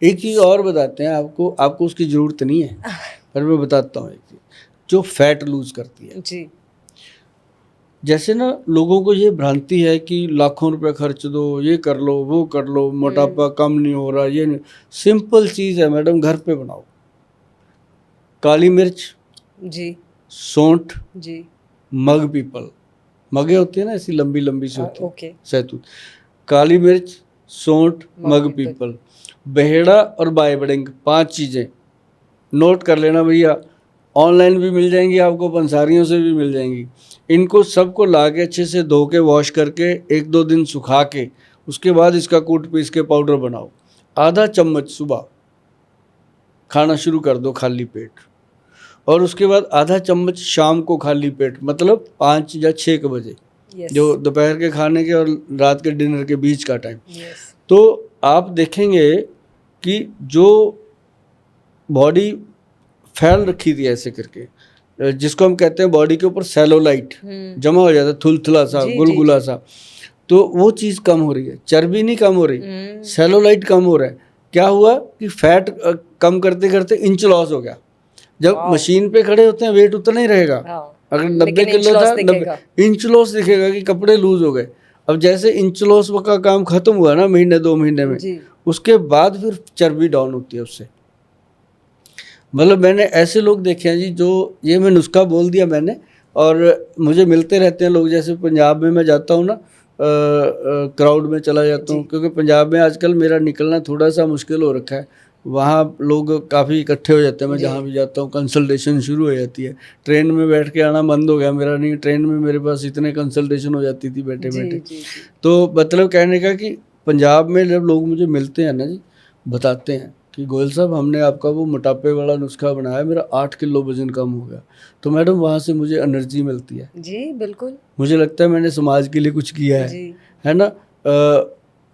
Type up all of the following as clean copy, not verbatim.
एक चीज़ और बताते हैं आपको, आपको उसकी ज़रूरत नहीं है, पर मैं बताता हूँ एक चीज़, जो फैट लूज़ करती है। जी। जैसे ना लोगों को ये भ्रांति है कि लाखों रुपए खर्च दो, ये कर लो, वो कर लो, मोटापा कम नहीं हो रहा, ये नहीं। सिंपल चीज़ है मैडम, घर पे बनाओ। काली मिर्च, जी। सौंठ, जी। मग पीपल, मगे होती है ना ऐसी लंबी लंबी सी होती है, ओके। सहतूत। काली मिर्च, सौंठ, मग पीपल, बहेड़ा और बायबडिंग, 5 चीज़ें नोट कर लेना भैया। ऑनलाइन भी मिल जाएंगी आपको, पंसारियों से भी मिल जाएंगी। इनको सबको ला के अच्छे से धो के वॉश करके 1-2 दिन सुखा के उसके बाद इसका कूट पीस के पाउडर बनाओ। आधा चम्मच सुबह खाना शुरू कर दो खाली पेट, और उसके बाद आधा चम्मच शाम को खाली पेट, मतलब 5 या 6 बजे, जो दोपहर के खाने के और रात के डिनर के बीच का टाइम। तो आप देखेंगे कि जो बॉडी फैल रखी थी ऐसे करके, जिसको हम कहते हैं बॉडी के ऊपर सेलोलाइट जमा हो जाता है, थुलथुला सा, गुलगुला सा, तो वो चीज़ कम हो रही है। चर्बी नहीं कम हो रही, सेलोलाइट कम हो रहा है। क्या हुआ कि फैट कम करते करते इंच लॉस हो गया। जब मशीन पे खड़े होते हैं वेट उतना ही रहेगा, अगर 90 किलो था 90 इंच लॉस दिखेगा कि कपड़े लूज हो गए। अब जैसे इंच लॉस का काम खत्म हुआ ना महीने 2 महीने में, उसके बाद फिर चर्बी डाउन होती है उससे। मतलब मैंने ऐसे लोग देखे हैं जी, जो ये मैं नुस्खा बोल दिया मैंने, और मुझे मिलते रहते हैं लोग। जैसे पंजाब में मैं जाता हूँ ना, क्राउड में चला जाता हूँ, क्योंकि पंजाब में आजकल मेरा निकलना थोड़ा सा मुश्किल हो रखा है। वहाँ लोग काफ़ी इकट्ठे हो जाते हैं, मैं जहाँ भी जाता हूँ कंसल्टेशन शुरू हो जाती है। ट्रेन में बैठ के आना बंद हो गया मेरा, नहीं ट्रेन में मेरे पास इतने कंसल्टेशन हो जाती थी बैठे बैठे। तो मतलब कहने का कि पंजाब में जब लोग मुझे मिलते हैं ना जी, बताते हैं कि गोयल साहब हमने आपका वो मोटापे वाला नुस्खा बनाया, मेरा 8 किलो वजन कम हो गया। तो मैडम वहाँ से मुझे एनर्जी मिलती है जी, बिल्कुल। मुझे लगता है मैंने समाज के लिए कुछ किया है ना।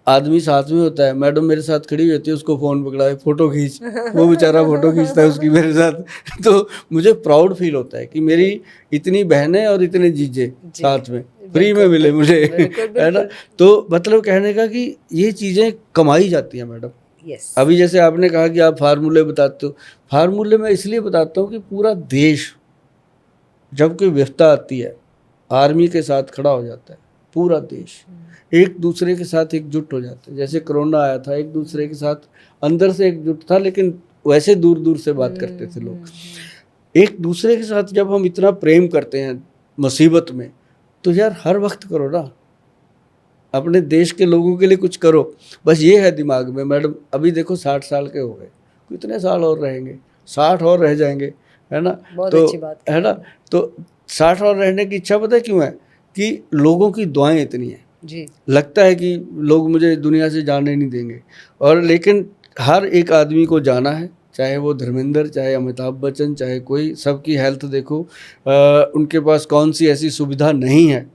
आदमी साथ में होता है, मैडम मेरे साथ खड़ी होती है, उसको फ़ोन पकड़ा है, फ़ोटो खींच, वो बेचारा फ़ोटो खींचता है उसकी मेरे साथ। तो मुझे प्राउड फील होता है कि मेरी इतनी बहनें और इतने जीजे साथ में फ्री में मिले मुझे, है ना। तो मतलब कहने का कि ये चीज़ें कमाई जाती हैं मैडम। अभी जैसे आपने कहा कि आप फार्मूले बताते हो, फार्मूले मैं इसलिए बताता हूँ कि पूरा देश जब कोई विपदा आती है आर्मी के साथ खड़ा हो जाता है। पूरा देश एक दूसरे के साथ एकजुट हो जाता है। जैसे कोरोना आया था, एक दूसरे के साथ अंदर से एकजुट था, लेकिन वैसे दूर दूर से बात करते थे लोग। एक दूसरे के साथ जब हम इतना प्रेम करते हैं मुसीबत में, तो यार हर वक्त करो ना, अपने देश के लोगों के लिए कुछ करो। बस ये है दिमाग में मैडम। अभी देखो 60 साल के हो गए, कितने साल और रहेंगे, 60 और रह जाएंगे, है ना। बहुत अच्छी बात है ना। तो 60 और रहने की इच्छा पता है क्यों है? कि लोगों की दुआएं इतनी हैं जी। लगता है कि लोग मुझे दुनिया से जाने नहीं देंगे, और लेकिन हर एक आदमी को जाना है, चाहे वो धर्मेंद्र, चाहे अमिताभ बच्चन, चाहे कोई। सबकी हेल्थ देखो, उनके पास कौन सी ऐसी सुविधा नहीं है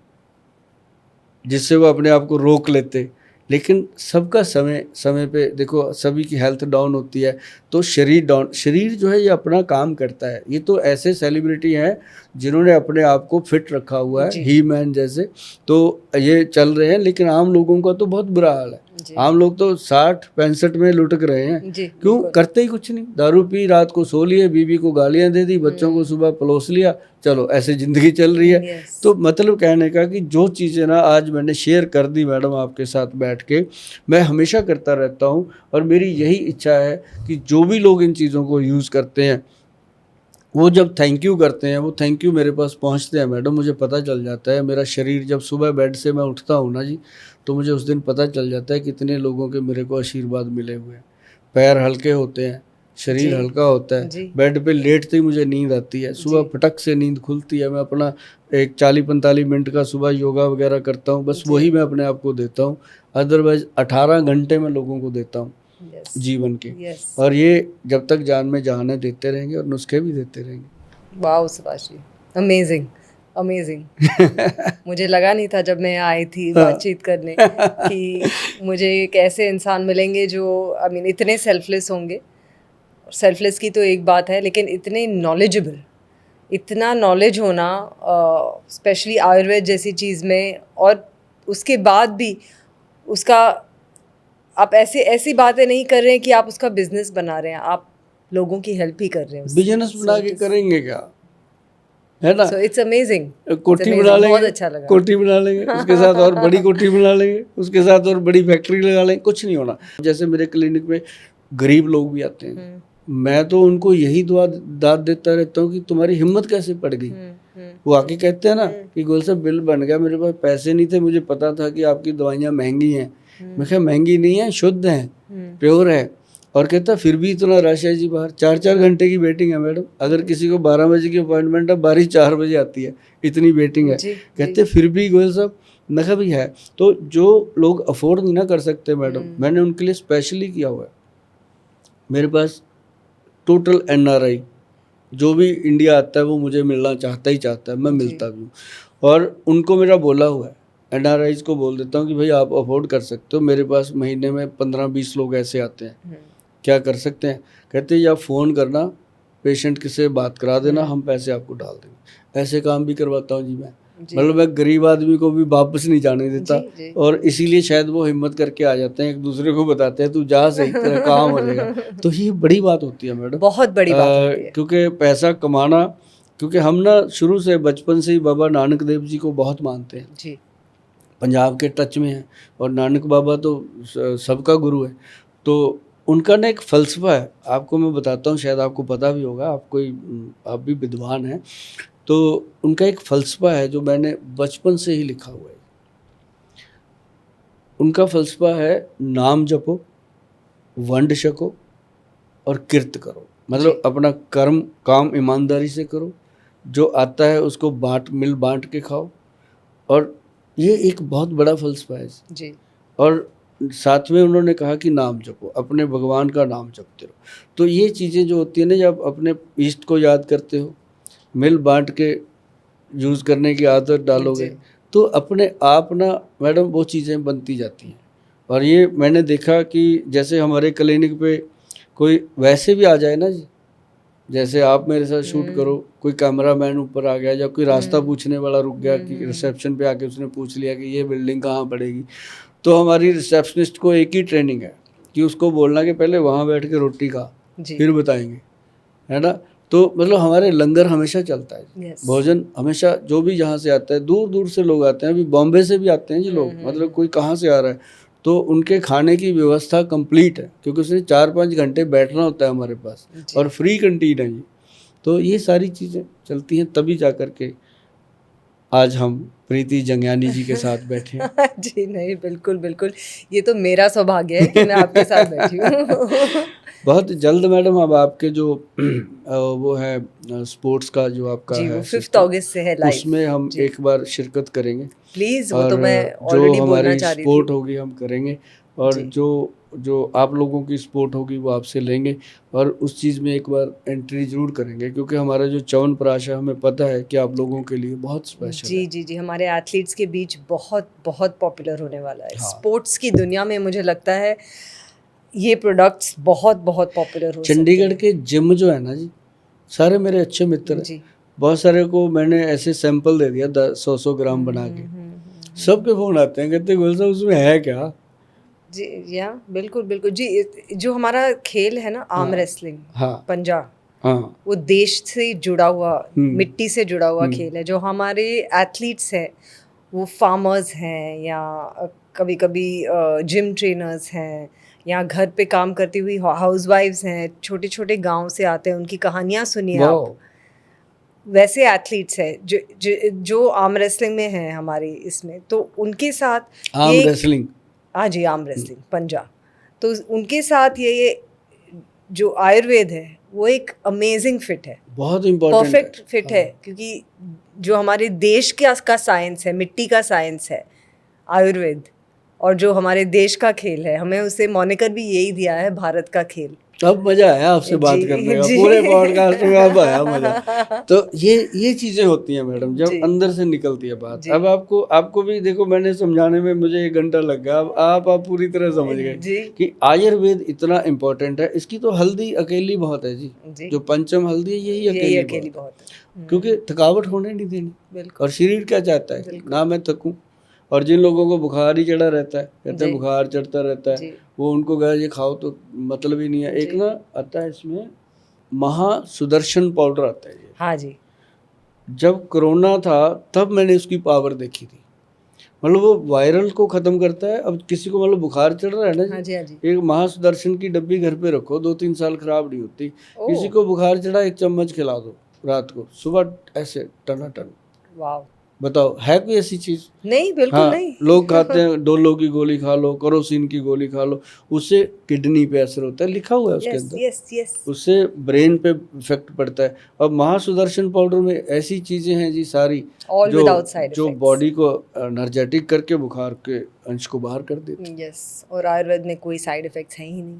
जिससे वो अपने आप को रोक लेते। लेकिन सबका समय समय पे देखो, सभी की हेल्थ डाउन होती है, तो शरीर डाउन, शरीर जो है ये अपना काम करता है। ये तो ऐसे सेलिब्रिटी हैं जिन्होंने अपने आप को फिट रखा हुआ है, ही मैन जैसे, तो ये चल रहे हैं। लेकिन आम लोगों का तो बहुत बुरा हाल है। आम लोग तो 60-65 में लुटक रहे हैं। क्यों? करते ही कुछ नहीं, दारू पी, रात को सो लिए, बीवी को गालियां दे दी, बच्चों को सुबह पलोस लिया, चलो ऐसे ज़िंदगी चल रही है। तो मतलब कहने का कि जो चीज़ें ना आज मैंने शेयर कर दी मैडम आपके साथ बैठ के, मैं हमेशा करता रहता हूँ। और मेरी यही इच्छा है कि जो भी लोग इन चीज़ों को यूज़ करते हैं, वो जब थैंक यू करते हैं, वो थैंक यू मेरे पास पहुंचते हैं मैडम, मुझे पता चल जाता है। मेरा शरीर जब सुबह बेड से मैं उठता हूँ ना जी, तो मुझे उस दिन पता चल जाता है कितने लोगों के मेरे को आशीर्वाद मिले हुए हैं। पैर हल्के होते हैं, शरीर हल्का होता है, बेड पे लेटते ही मुझे नींद आती है, सुबह फटक से नींद खुलती है। मैं अपना एक 40-45 मिनट का सुबह योगा वगैरह करता हूँ, बस वही मैं अपने आप को देता हूँ। अदरवाइज 18 घंटे मैं लोगों को देता हूँ जीवन के। और ये जब तक जान में जान है देते रहेंगे, और नुस्खे भी देते रहेंगे। वाह सुभाष जी, अमेजिंग अमेजिंग। मुझे लगा नहीं था जब मैं आई थी बातचीत करने कि मुझे एक ऐसे इंसान मिलेंगे जो आई मीन इतने सेल्फलेस होंगे। सेल्फलेस की तो एक बात है, लेकिन इतने नॉलेजेबल, इतना नॉलेज होना स्पेशली आयुर्वेद जैसी चीज़ में, और उसके बाद भी उसका आप ऐसे ऐसी बातें नहीं कर रहे हैं कि आप उसका बिजनेस बना रहे हैं, आप लोगों की हेल्प ही कर रहे हैं उससे। बिजनेस बना के करेंगे क्या, है ना। सो इट्स अमेजिंग, कोठी बना बहुत लेंगे, अच्छा लगा। कोठी बना लेंगे, उसके साथ और बड़ी कोठी बना लेंगे, उसके साथ और बड़ी फैक्ट्री लगा लेंगे, कुछ नहीं होना। जैसे मेरे क्लिनिक में गरीब लोग भी आते हैं, मैं तो उनको यही दुआ दाद देता रहता हूँ कि तुम्हारी हिम्मत कैसे पड़ गई। वो आके कहते हैं ना कि गोल साहब बिल बन गया, मेरे पास पैसे नहीं थे, मुझे पता था कि आपकी दवाइयाँ महंगी हैं। मैं कहा महंगी नहीं है, शुद्ध है, प्योर है। और कहता फिर भी इतना रश है जी बाहर, 4-4 घंटे की वेटिंग है मैडम। अगर किसी को 12 बजे की अपॉइंटमेंट है, 4 बजे आती है, इतनी वेटिंग है। कहते फिर भी गोयल साहब, मैं कहा भी है। तो जो लोग अफोर्ड नहीं ना कर सकते मैडम, मैंने उनके लिए स्पेशली किया हुआ है। मेरे पास टोटल एनआरआई जो भी इंडिया आता है वो मुझे मिलना चाहता ही चाहता है, मैं मिलता भी हूँ। और उनको मेरा बोला हुआ है, एनआरआईज को बोल देता हूँ कि भाई आप अफोर्ड कर सकते हो, मेरे पास महीने में 15-20 लोग ऐसे आते हैं, क्या कर सकते हैं। कहते हैं या फ़ोन करना, पेशेंट किसे बात करा देना, हम पैसे आपको डाल देंगे। ऐसे काम भी करवाता हूँ जी मैं। मतलब मैं गरीब आदमी को भी वापस नहीं जाने देता। और इसीलिए शायद वो हिम्मत करके आ जाते हैं, एक दूसरे को बताते हैं तू जा सही, तेरा काम हो जाएगा। तो ये बड़ी बात होती है मैडम, बहुत बड़ी बात होती है। क्योंकि पैसा कमाना, क्योंकि हम ना शुरू से बचपन से ही बाबा नानक देव जी को बहुत मानते हैं जी, पंजाब के टच में है। और नानक बाबा तो सबका गुरु है। तो उनका ना एक फ़लसफ़ा है, आपको मैं बताता हूँ, शायद आपको पता भी होगा, आप भी विद्वान हैं। तो उनका एक फ़लसफ़ा है जो मैंने बचपन से ही लिखा हुआ है। उनका फ़लसफ़ा है नाम जपो, वंड छको और किरत करो। मतलब अपना कर्म काम ईमानदारी से करो, जो आता है उसको मिल बांट के खाओ। और ये एक बहुत बड़ा फ़लसफ़ा है जी। और साथ में उन्होंने कहा कि नाम जपो, अपने भगवान का नाम जपते रहो। तो ये चीज़ें जो होती है ना, जब अपने ईष्ट को याद करते हो, मिल बांट के यूज़ करने की आदत डालोगे, तो अपने आप ना मैडम वो चीज़ें बनती जाती हैं। और ये मैंने देखा कि जैसे हमारे क्लिनिक पे कोई वैसे भी आ जाए ना जी, जैसे आप मेरे साथ शूट करो, कोई कैमरामैन ऊपर आ गया या कोई रास्ता पूछने वाला रुक गया कि रिसेप्शन पे आके उसने पूछ लिया कि ये बिल्डिंग कहाँ पड़ेगी, तो हमारी रिसेप्शनिस्ट को एक ही ट्रेनिंग है कि उसको बोलना कि पहले वहाँ बैठ के रोटी खा, फिर बताएंगे, है ना। तो मतलब हमारे लंगर हमेशा चलता है, भोजन हमेशा, जो भी जहाँ से आता है, दूर दूर से लोग आते हैं, अभी बॉम्बे से भी आते हैं जी लोग, मतलब कोई कहाँ से आ रहा है, तो उनके खाने की व्यवस्था कंप्लीट है, क्योंकि उसने 4-5 घंटे बैठना होता है हमारे पास, और फ्री कैंटीन है जी। तो ये सारी चीज़ें चलती हैं, तभी जा कर के आज हम प्रीति जंगियानी जी के साथ बैठे हैं। जी नहीं, बिल्कुल बिल्कुल, ये तो मेरा सौभाग्य है कि मैं आपके साथ बैठी हूँ। बहुत जल्द मैडम, अब आपके जो वो है स्पोर्ट्स का जो आपका जी, है वो 5 सिस्टम, अगस्त से है लाइव, उसमें हम एक बार शिरकत करेंगे। प्लीज़। वो और तो मैं जो ऑलरेडी बोलना हमारी चाह रही सपोर्ट थी। होगी हम करेंगे, और जो आप लोगों की सपोर्ट होगी वो आपसे लेंगे, और उस चीज़ में एक बार एंट्री ज़रूर करेंगे, क्योंकि हमारा जो च्यवनप्राश है हमें पता है कि आप लोगों के लिए बहुत स्पेशल है। जी जी जी, हमारे एथलीट्स के बीच बहुत बहुत पॉपुलर होने वाला है। स्पोर्ट्स की दुनिया में मुझे लगता है ये प्रोडक्ट्स बहुत बहुत पॉपुलर हो सकते चंडीगढ़ के जिम जो है ना जी, सारे मेरे अच्छे मित्र हैं। जी। बहुत सारे को मैंने ऐसे सैंपल दे दिया 100-100 ग्राम बना के, सबके फ़ोन आते हैं, कहते हैं गोल साहब उसमें है क्या। जी, या बिल्कुल बिल्कुल जी। जो हमारा खेल है ना, आर्म रेसलिंग, हाँ पंजा, हाँ, वो देश से जुड़ा हुआ, मिट्टी से जुड़ा हुआ खेल है। जो हमारे एथलीट्स हैं वो फार्मर्स हैं, या कभी कभी जिम ट्रेनर्स हैं, या घर पे काम करती हुई हाउसवाइफ्स हैं, छोटे छोटे गांव से आते हैं, उनकी कहानियाँ सुनिए आप। वैसे एथलीट्स हैं जो आर्म रेसलिंग में हैं हमारी इसमें, तो उनके साथ आर्म रेसलिंग, हाँ जी, आर्म रेसलिंग पंजा, तो उनके साथ ये जो आयुर्वेद है वो एक अमेजिंग फिट है, बहुत इम्पोर्टेंट, परफेक्ट फिट है, क्योंकि जो हमारे देश का साइंस है, मिट्टी का साइंस है आयुर्वेद, और जो हमारे देश का खेल है, हमें उसे मॉनिकर भी यही दिया है, भारत का खेल। अब मजा आया आपसे बात करने का, पूरे पॉडकास्ट में अब आया मजा। तो ये चीजें होती हैं मैडम, जब अंदर से निकलती है बात। अब आपको भी देखो, मैंने समझाने में मुझे 1 घंटा लग गया, अब आप पूरी तरह समझ गए कि आयुर्वेद इतना इम्पोर्टेंट है। इसकी तो हल्दी अकेली बहुत है जी, जो पंचम हल्दी है यही अकेली बहुत है, क्योंकि थकावट होने नहीं देनी। और शरीर क्या चाहता है, ना मैं थकूं, और जिन लोगों को बुखार ही चढ़ा रहता है, कहते हैं जी। बुखार चढ़ता रहता है, जी। वो उनको कहा ये खाओ तो मतलब ही नहीं है। एक जी। ना आता है इसमें महासुदर्शन पाउडर आता है ये। हाँ जी। जब कोरोना था तब मैंने उसकी पावर देखी थी। मतलब वो वायरल को खत्म करता है। अब किसी को मतलब बुखार चढ़ रहा है ना हाँ जी, जी, हाँ जी। एक महासुदर्शन की डब्बी घर पे रखो, 2-3 साल खराब नहीं होती। किसी ओह! को बुखार चढ़ा, 1 चम्मच खिला दो रात को, सुबह ऐसे टनाटन। वाओ! बताओ है कोई ऐसी चीज? नहीं, बिल्कुल हाँ, नहीं। लोग खाते हैं डोलो की गोली खा लो, करोसिन की गोली खा लो, उससे किडनी पे असर होता है, लिखा हुआ है उसके यस, अंदर। Yes, yes. उससे ब्रेन पे इफेक्ट पड़ता है। और महासुदर्शन पाउडर में ऐसी चीजें हैं जी सारी ऑल जो विदाउट साइड जो इफेक्ट्स। बॉडी को एनर्जेटिक करके बुखार के अंश को बाहर कर देती। यस, और आयुर्वेद में कोई साइड इफेक्ट्स हैं ही नहीं।